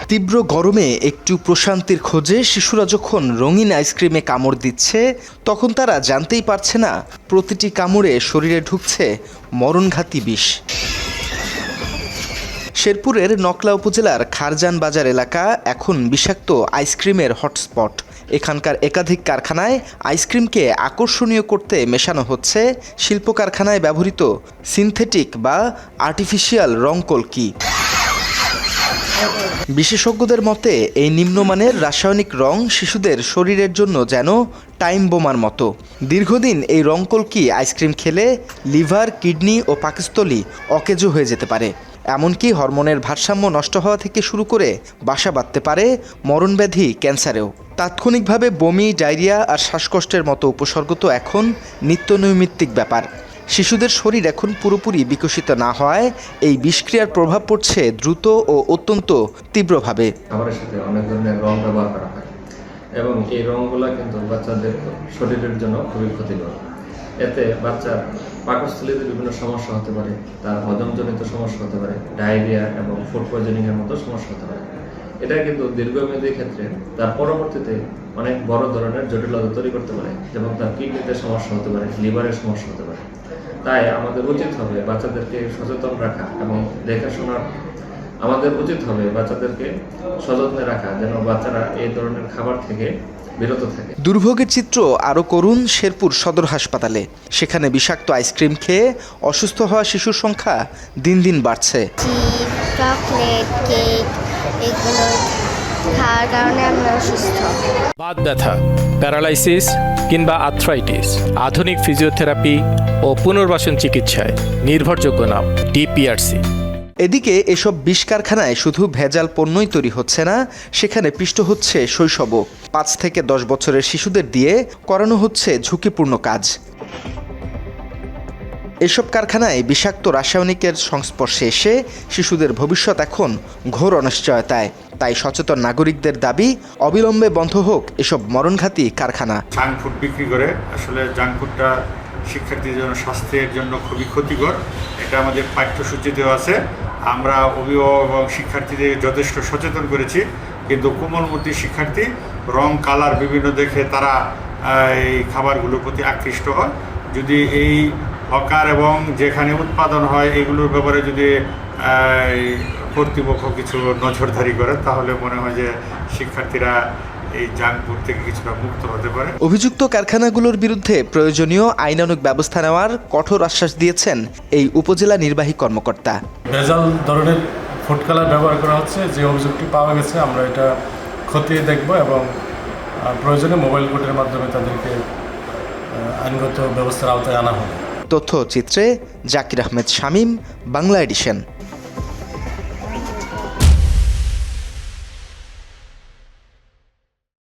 তীব্র গরমে একটু প্রশান্তির খোঁজে শিশুরা যখন রঙিন আইসক্রিমে কামড় দিচ্ছে, তখন তারা জানতেই পারছে না প্রতিটি কামড়ে শরীরে ঢুকছে মরণঘাতী বিষ। শেরপুরের নকলা উপজেলার খারজান বাজার এলাকা এখন বিষাক্ত আইসক্রিমের হটস্পট। এখানকার একাধিক কারখানায় আইসক্রিমকে আকর্ষণীয় করতে মেশানো হচ্ছে শিল্প কারখানায় ব্যবহৃত সিনথেটিক বা আর্টিফিশিয়াল রং কলকি। বিশেষজ্ঞদের মতে এই নিম্নমানের রাসায়নিক রং শিশুদের শরীরের জন্য যেন টাইম বোমার মতো। দীর্ঘদিন এই রং কলকি আইসক্রিম খেলে লিভার, কিডনি ও পাকস্থলী অকেজো হয়ে যেতে পারে। এমনকি হরমোনের ভারসাম্য নষ্ট হওয়া থেকে শুরু করে বাসা বাঁধতে পারে মরণব্যাধি, ক্যান্সারেও। তাৎক্ষণিকভাবে বমি, ডায়রিয়া আর শ্বাসকষ্টের মতো উপসর্গ তো এখন নিত্যনৈমিত্তিক ব্যাপার। শিশুদের শরীর এখন পুরোপুরি বিকশিত না হওয়ায় এই বিষক্রিয়ার প্রভাব পড়ছে দ্রুত ও অত্যন্ত তীব্রভাবে। খাবারের সাথে অনেক ধরনের রং ব্যবহার করা হয় এবং এই রংগুলো কিন্তু বাচ্চাদের শরীরের জন্য খুবই ক্ষতিকর। এতে বাচ্চার পাকস্থলীতে বিভিন্ন সমস্যা হতে পারে, তার হজমজনিত সমস্যা হতে পারে, ডায়রিয়া এবং ফুড পয়জনিংয়ের মতো সমস্যা হতে পারে। এটা কিন্তু দীর্ঘমেয়াদী ক্ষেত্রে তার পরবর্তীতে অনেক বড় ধরনের জটিলতা তৈরি করতে পারে, যেমন তার কিডনিতে সমস্যা হতে পারে, লিভারের সমস্যা হতে পারে। তাই আমাদের উচিত হবে বাচ্চাদেরকে সচেতন রাখা এবং দেখাশোনার আমাদের উচিত হবে বাচ্চাদেরকে সযত্নে রাখা, যেন বাচ্চারা এই ধরনের খাবার থেকে বিরত থাকে। দুর্ভোগের চিত্র আরও করুন শেরপুর সদর হাসপাতালে। সেখানে বিষাক্ত আইসক্রিম খেয়ে অসুস্থ হওয়া শিশুর সংখ্যা দিন দিন বাড়ছে। চকলেট, কেক এগুলো খাওয়ার কারণে আমি অসুস্থ। বাত ব্যথা, প্যারালাইসিস কিংবা আর্থ্রাইটিস, আধুনিক ফিজিওথেরাপি ও পুনর্বাসন চিকিৎসায় নির্ভরযোগ্য নাম ডিপিআরসি। এদিকে এসব বিষ কারখানায় শুধু ভেজাল পণ্যই তৈরি হচ্ছে না, সেখানে পিষ্ট হচ্ছে শৈশবও। 5 থেকে 10 বছরের শিশুদের দিয়ে করানো হচ্ছে ঝুঁকিপূর্ণ কাজ। এসব কারখানায় বিষাক্ত রাসায়নিকের সংস্পর্শে এসে শিশুদের ভবিষ্যৎ এখন ঘোর অনিশ্চয়তায়। তাই সচেতন নাগরিকদের দাবি, অবিলম্বে বন্ধ হোক এসব মরণঘাতী কারখানা। জাঙ্ক ফুড বিক্রি করে আসলে জাঙ্ক ফুডটা শিক্ষার্থীদের জন্য, স্বাস্থ্যের জন্য খুবই ক্ষতিকর। এটা আমাদের পাঠ্যসূচিতেও আছে। আমরা অভিভাবক এবং শিক্ষার্থীদের যথেষ্ট সচেতন করেছি, কিন্তু কোমলমতি শিক্ষার্থী রং, কালার বিভিন্ন দেখে তারা এই খাবারগুলোর প্রতি আকৃষ্ট হয়। যদি এই হকার এবং যেখানে উৎপাদন হয় এগুলোর ব্যাপারে যদি কর্তৃপক্ষ কিছু নজরদারি করে, তাহলে মনে হয় যে শিক্ষার্থীরা এই জাঙ্ক ফুড থেকে কিছুটা মুক্ত হতে পারে। অভিযুক্ত কারখানাগুলোর বিরুদ্ধে প্রয়োজনীয় আইনানুগ ব্যবস্থা নেওয়ার কঠোর আশ্বাস দিয়েছেন এই উপজেলা নির্বাহী কর্মকর্তা। ভেজাল ধরনের ফুড কালার ব্যবহার করা হচ্ছে, যে অভিযোগটি পাওয়া গেছে আমরা এটা খতিয়ে দেখব এবং প্রয়োজনে মোবাইল কোর্টের মাধ্যমে তাদেরকে আইনগত ব্যবস্থার আওতায় আনা হবে। তথ্যচিত্রে জাকির আহমেদ শামীম, বাংলা এডিশন।